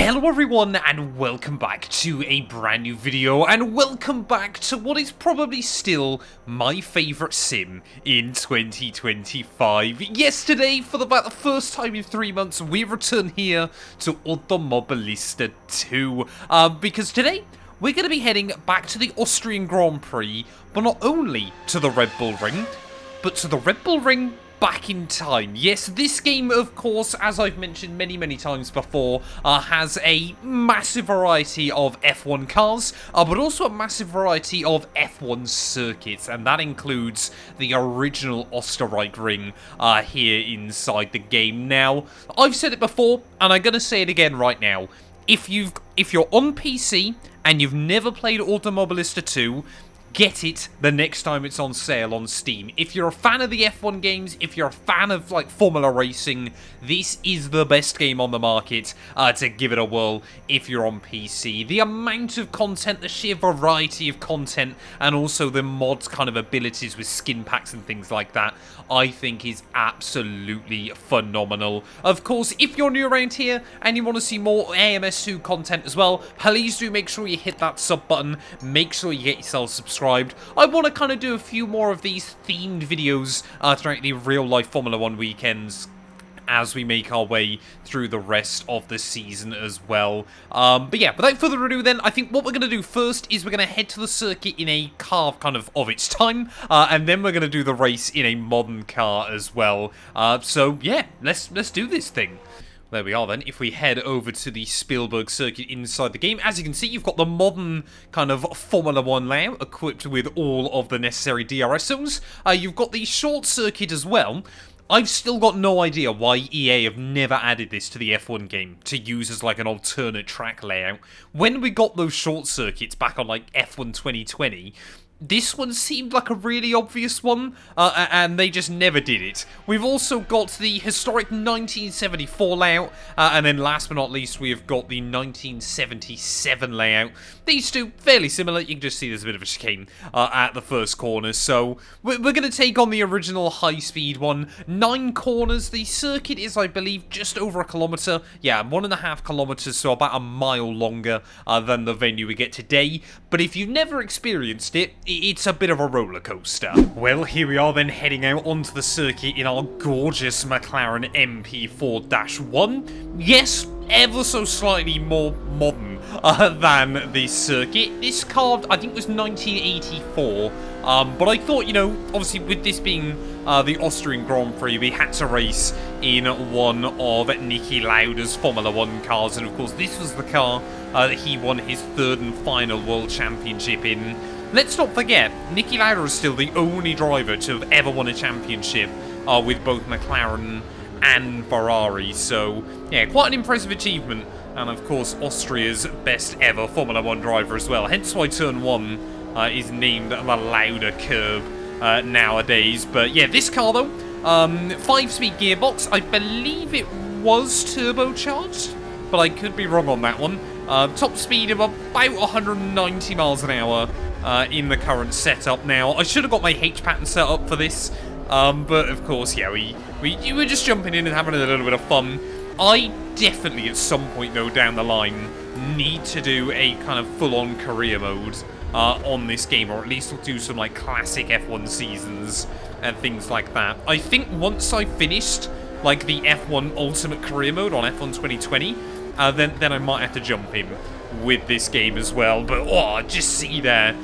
Hello everyone and welcome back to a brand new video, and welcome back to what is probably still my favourite sim in 2025. Yesterday, for about the first time in 3 months, we return here to Automobilista 2, because today we're going to be heading back to the Austrian Grand Prix, but not only to the Red Bull Ring, but to the Red Bull Ring back in time. Yes, this game, of course, as I've mentioned many times before, has a massive variety of F1 cars, but also a massive variety of F1 circuits, and that includes the original Österreich Ring here inside the game. Now, I've said it before, and I'm going to say it again right now. If you're on PC and you've never played Automobilista 2, get it the next time it's on sale on Steam. If you're a fan of the F1 games, if you're a fan of like Formula Racing, this is the best game on the market to give it a whirl if you're on PC. The amount of content, the sheer variety of content, and also the mods kind of abilities with skin packs and things like that, I think is absolutely phenomenal. Of course, if you're new around here and you want to see more AMS2 content as well, please do make sure you hit that sub button, make sure you get yourself subscribed. I want to kind of do a few more of these themed videos throughout the real-life Formula 1 weekends as we make our way through the rest of the season as well. But yeah, without further ado then, I think what we're going to do first is we're going to head to the circuit in a car kind of its time, and then we're going to do the race in a modern car as well. So yeah, let's do this thing. There we are then. If we head over to the Spielberg circuit inside the game, as you can see, you've got the modern kind of Formula 1 layout equipped with all of the necessary DRS zones. You've got the short circuit as well. I've still got no idea why EA have never added this to the F1 game to use as like an alternate track layout. When we got those short circuits back on like F1 2020, this one seemed like a really obvious one, and they just never did it. We've also got the historic 1974 layout, and then last but not least, we have got the 1977 layout. These two, fairly similar. You can just see there's a bit of a chicane at the first corner, so we're going to take on the original high-speed one. 9 corners. The circuit is, I believe, just over a kilometre. Yeah, 1.5 kilometres, so about a mile longer than the venue we get today. But if you've never experienced it, it's a bit of a roller coaster. Well, here we are then heading out onto the circuit in our gorgeous McLaren MP4-1. Yes, ever so slightly more modern than this circuit. This car, I think, was 1984. But I thought, you know, obviously with this being the Austrian Grand Prix, we had to race in one of Niki Lauda's Formula 1 cars. And of course, this was the car that he won his 3rd and final World Championship in. Let's not forget, Niki Lauda is still the only driver to have ever won a championship with both McLaren and Ferrari. So, yeah, quite an impressive achievement. And, of course, Austria's best ever Formula 1 driver as well. Hence why Turn 1 is named the Lauda curb nowadays. But, yeah, this car, though, 5-speed gearbox. I believe it was turbocharged, but I could be wrong on that one. Top speed of about 190 miles an hour. In the current setup now. I should have got my H pattern set up for this, but of course, yeah, we were just jumping in and having a little bit of fun. I definitely, at some point though down the line, need to do a kind of full-on career mode on this game, or at least we'll do some like classic F1 seasons and things like that. I think once I've finished like the F1 Ultimate Career Mode on F1 2020, then I might have to jump in with this game as well. But oh, just see there,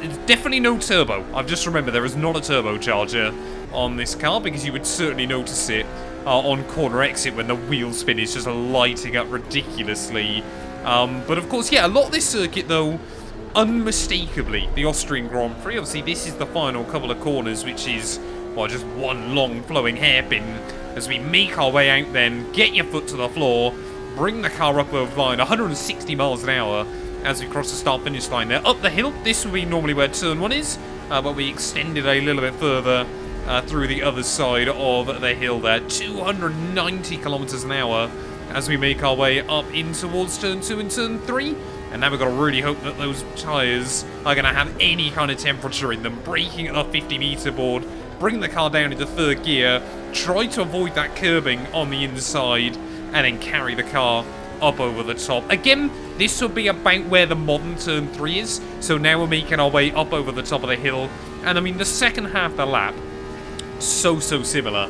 it's definitely no turbo. I've just remembered there is not a turbocharger on this car, because you would certainly notice it on corner exit when the wheel spin is just lighting up ridiculously. But of course, yeah, a lot of this circuit though, unmistakably the Austrian Grand Prix. Obviously this is the final couple of corners, which is, well, just one long flowing hairpin as we make our way out then. Get your foot to the floor, bring the car up over the line, 160 miles an hour as we cross the start-finish line there. Up the hill, this would be normally where Turn 1 is, but we extended a little bit further through the other side of the hill there. 290 kilometers an hour as we make our way up in towards Turn 2 and Turn 3. And now we've got to really hope that those tyres are going to have any kind of temperature in them. Braking at the 50-meter board, bring the car down into 3rd gear, try to avoid that curbing on the inside, and then carry the car up over the top. Again, this will be about where the modern turn 3 is. So now we're making our way up over the top of the hill. And I mean, the second half of the lap, so similar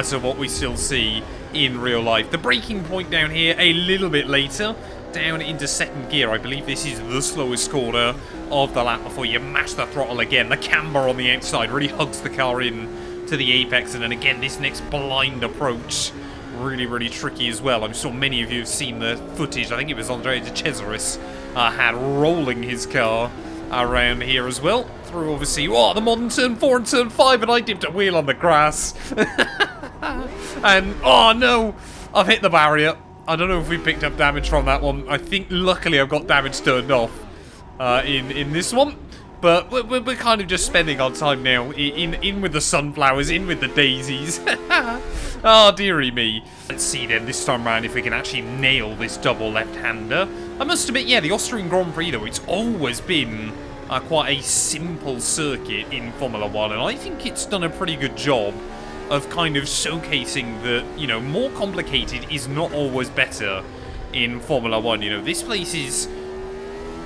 to what we still see in real life. The braking point down here a little bit later, down into second gear. I believe this is the slowest corner of the lap before you mash the throttle again. The camber on the outside really hugs the car in to the apex, and then again this next blind approach, really tricky as well. I'm sure many of you have seen the footage. I think it was Andrea De Cesaris had rolling his car around here as well. Through obviously, the modern turn 4 and turn 5, and I dipped a wheel on the grass. And, oh no, I've hit the barrier. I don't know if we picked up damage from that one. I think luckily I've got damage turned off in this one. But we're kind of just spending our time now in with the sunflowers, in with the daisies. Oh, dearie me. Let's see then this time around if we can actually nail this double left-hander. I must admit, yeah, the Austrian Grand Prix, though, it's always been quite a simple circuit in Formula 1. And I think it's done a pretty good job of kind of showcasing that, you know, more complicated is not always better in Formula 1. You know, this place is,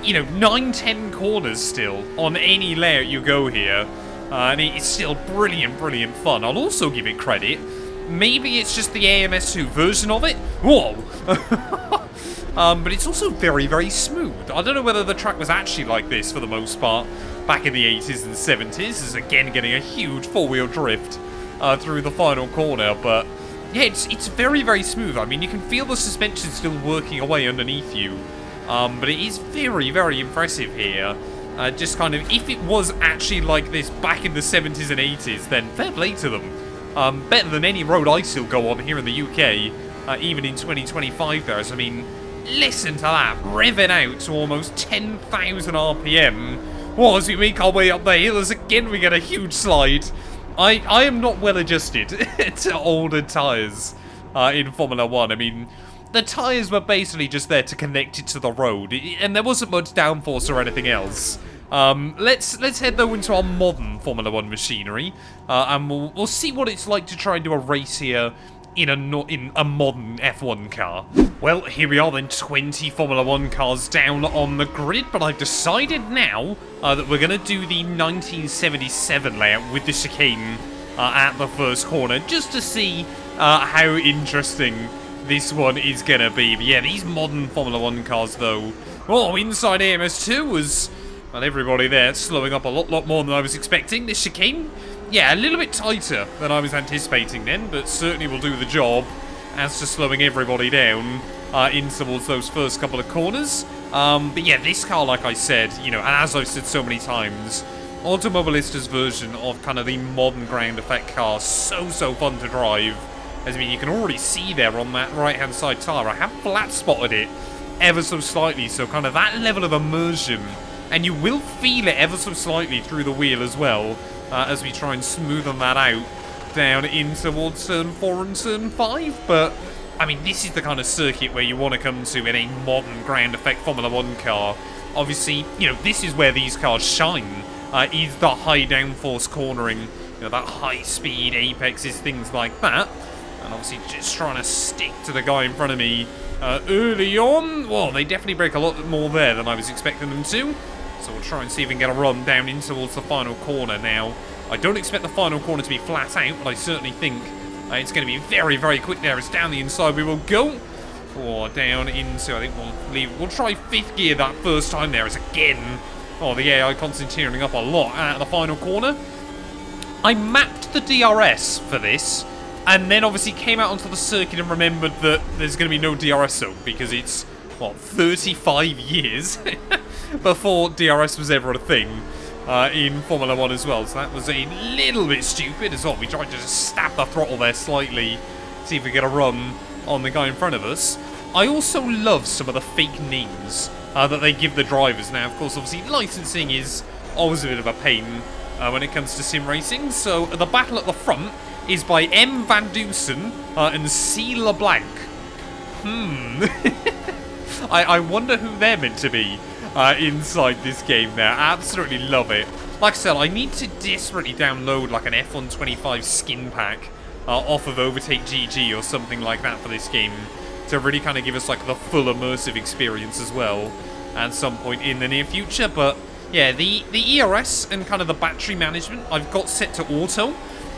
you know, 9-10 corners still on any layout you go here. And it's still brilliant fun. I'll also give it credit. Maybe it's just the AMS2 version of it. Whoa! But it's also very smooth. I don't know whether the track was actually like this for the most part back in the 80s and 70s. This is again getting a huge four-wheel drift through the final corner, but yeah, it's very smooth. I mean, you can feel the suspension still working away underneath you, but it is very impressive here. Just kind of, if it was actually like this back in the 70s and 80s, then fair play to them. Better than any road I still go on here in the UK, even in 2025 there. So, I mean, listen to that, revving out to almost 10,000 RPM. Well, as we make our way up the hill, as again we get a huge slide. I am not well adjusted to older tyres in Formula 1. I mean, the tyres were basically just there to connect it to the road, and there wasn't much downforce or anything else. Let's head though into our modern Formula 1 machinery, and we'll see what it's like to try and do a race here in a modern F1 car. Well, here we are then, 20 Formula 1 cars down on the grid, but I've decided now that we're going to do the 1977 layout with the chicane at the first corner, just to see how interesting this one is going to be. But yeah, these modern Formula 1 cars though, inside AMS2 was, well, everybody there slowing up a lot more than I was expecting. This chicane, yeah, a little bit tighter than I was anticipating then, but certainly will do the job as to slowing everybody down in towards those first couple of corners. But yeah, this car, like I said, you know, and as I've said so many times, Automobilista's version of kind of the modern ground effect car, so fun to drive. As I mean, you can already see there on that right-hand side tyre, I have flat spotted it ever so slightly, so kind of that level of immersion, and you will feel it ever so slightly through the wheel as well, as we try and smoothen that out down in towards turn 4 and turn 5. But I mean, this is the kind of circuit where you want to come to in a modern ground effect Formula 1 car. Obviously, you know, this is where these cars shine, is the high downforce cornering, you know, that high speed apexes, things like that. And obviously just trying to stick to the guy in front of me early on. Well, they definitely break a lot more there than I was expecting them to. So we'll try and see if we can get a run down in towards the final corner now. I don't expect the final corner to be flat out, but I certainly think it's going to be very quick there. It's down the inside we will go. Or down into, I think we'll try 5th gear that first time there. As again, the AI constantly tearing up a lot at the final corner. I mapped the DRS for this, and then obviously came out onto the circuit and remembered that there's going to be no DRS zone, because it's, 35 years before DRS was ever a thing in Formula 1 as well. So that was a little bit stupid as well. We tried to just stab the throttle there slightly, see if we get a run on the guy in front of us. I also love some of the fake names that they give the drivers. Now, of course, obviously, licensing is always a bit of a pain when it comes to sim racing. So the battle at the front is by M. Van Dusen and C. LeBlanc. I wonder who they're meant to be inside this game there. Absolutely love it. Like I said, I need to desperately download like an F125 skin pack off of Overtake GG or something like that for this game. to really kind of give us like the full immersive experience as well at some point in the near future. But yeah, the ERS and kind of the battery management I've got set to auto,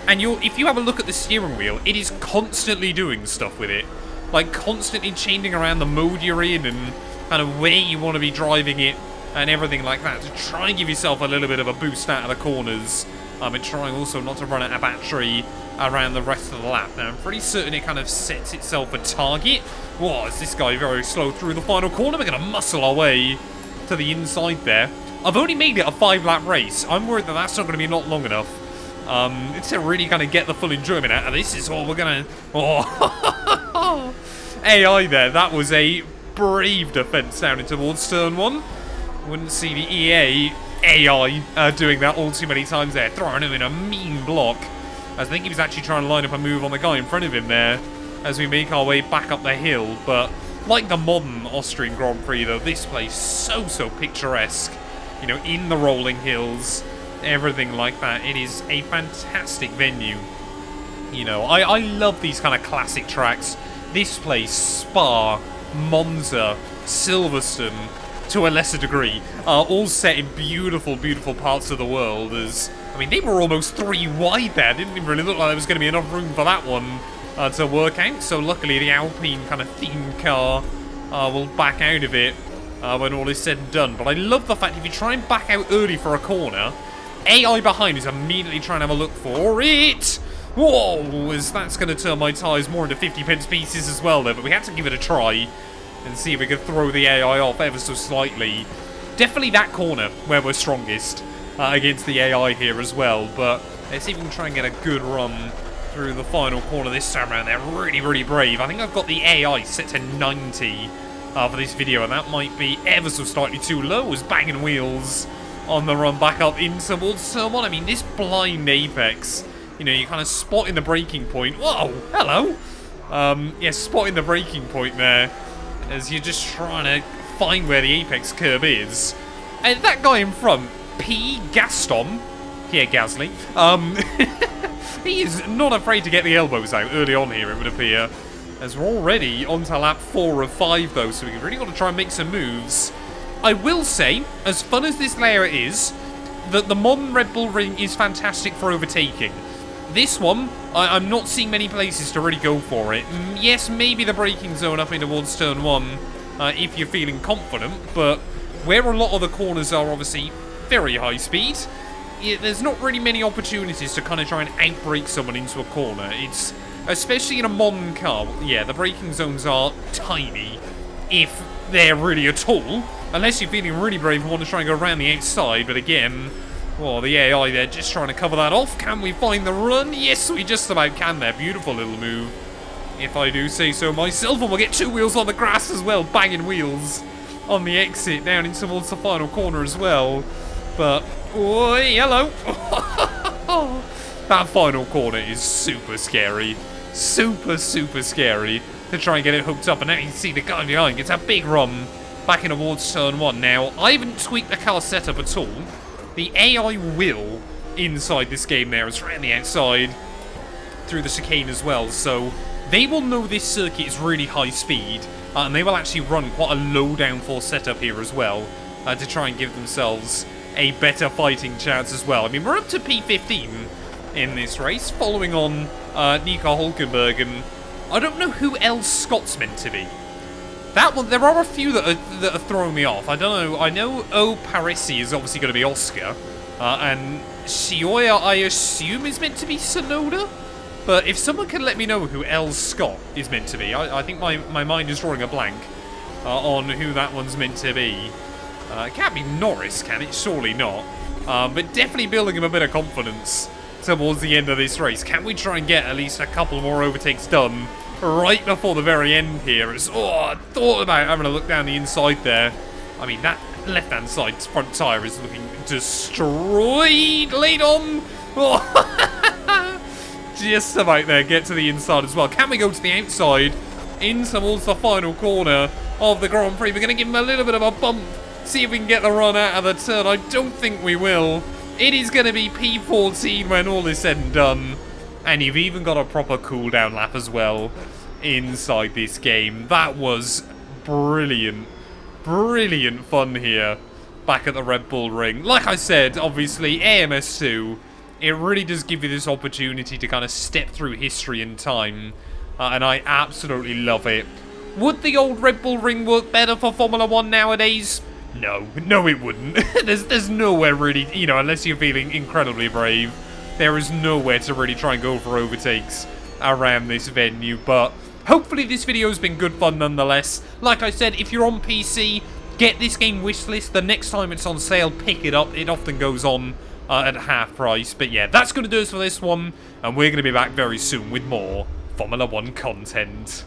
and if you have a look at the steering wheel, it is constantly doing stuff with it, like constantly changing around the mode you're in and kind of where you want to be driving it and everything like that to try and give yourself a little bit of a boost out of the corners. And trying also not to run out of battery around the rest of the lap. Now, I'm pretty certain it kind of sets itself a target. Whoa, is this guy very slow through the final corner? We're going to muscle our way to the inside there. I've only made it a 5-lap race. I'm worried that that's not going to be not long enough to really kind of get the full enjoyment out of this. Is all we're going to... Oh, AI there. That was a brave defense down into towards turn 1. Wouldn't see the EA AI doing that all too many times there, throwing him in a mean block. I think he was actually trying to line up a move on the guy in front of him there as we make our way back up the hill. But like the modern Austrian Grand Prix though, this place so picturesque, you know, in the rolling hills, everything like that. It is a fantastic venue. You know, I love these kind of classic tracks. This place, Spa, Monza, Silverstone, to a lesser degree, all set in beautiful parts of the world. As I mean, they were almost 3 wide there. Didn't even really look like there was going to be enough room for that one to work out. So luckily, the Alpine kind of themed car will back out of it when all is said and done. But I love the fact if you try and back out early for a corner, AI behind is immediately trying to have a look for it. Whoa, as that's going to turn my tyres more into 50 pence pieces as well there. But we had to give it a try and see if we could throw the AI off ever so slightly. Definitely that corner where we're strongest against the AI here as well. But let's see if we can try and get a good run through the final corner this time around. They're really brave. I think I've got the AI set to 90 for this video, and that might be ever so slightly too low as banging wheels on the run back up in towards turn 1. I mean, this blind apex, you know, you're kind of spotting the braking point. Whoa, hello. Yeah, spotting the braking point there as you're just trying to find where the apex curb is. And that guy in front, Pierre Gasly, he is not afraid to get the elbows out early on here, it would appear. As we're already onto lap 4 of 5 though, so we've really got to try and make some moves. I will say, as fun as this layout is, that the modern Red Bull ring is fantastic for overtaking. This one, I'm not seeing many places to really go for it. Yes, maybe the braking zone up in towards turn 1, if you're feeling confident, but where a lot of the corners are obviously very high speed, there's not really many opportunities to kind of try and outbrake someone into a corner. It's, especially in a modern car, yeah, the braking zones are tiny, if they're really at all, unless you're feeling really brave and want to try and go around the outside. But again, well, the AI there just trying to cover that off. Can we find the run? Yes, we just about can there. Beautiful little move, if I do say so myself. And we'll get 2 wheels on the grass as well, banging wheels on the exit down in towards the final corner as well. But, oi, hello. That final corner is super scary. Super scary to try and get it hooked up. And now you can see the guy behind gets a big run back in towards turn 1. Now, I haven't tweaked the car setup at all. The AI will inside this game there. It's around the outside through the chicane as well. So they will know this circuit is really high speed. And they will actually run quite a low downforce setup here as well to try and give themselves a better fighting chance as well. I mean, we're up to P15 in this race, following on Nico Hulkenberg, and I don't know who else Scott's meant to be. That one, there are a few that are throwing me off. I don't know. I know O Parisi is obviously going to be Oscar, and Shioya, I assume, is meant to be Sonoda. But if someone can let me know who L. Scott is meant to be, I think my mind is drawing a blank on who that one's meant to be. It can't be Norris, can it? Surely not. But definitely building him a bit of confidence towards the end of this race. Can we try and get at least a couple more overtakes done right before the very end here? It's, I thought about having a look down the inside there. I mean, that left-hand side front tyre is looking destroyed late on. Just about there, get to the inside as well. Can we go to the outside in towards the final corner of the Grand Prix? We're going to give him a little bit of a bump, see if we can get the run out of the turn. I don't think we will. It is going to be P14 when all is said and done. And you've even got a proper cooldown lap as well. inside this game. That was brilliant. Brilliant fun here back at the Red Bull Ring. Like I said, obviously, AMS2, it really does give you this opportunity to kind of step through history and time, and I absolutely love it. Would the old Red Bull Ring work better for Formula 1 nowadays? No. No, it wouldn't. There's nowhere really, you know, unless you're feeling incredibly brave, there is nowhere to really try and go for overtakes around this venue, but hopefully this video has been good fun nonetheless. Like I said, if you're on PC, get this game wishlist. The next time it's on sale, pick it up. It often goes on at half price. But yeah, that's going to do us for this one, and we're going to be back very soon with more Formula 1 content.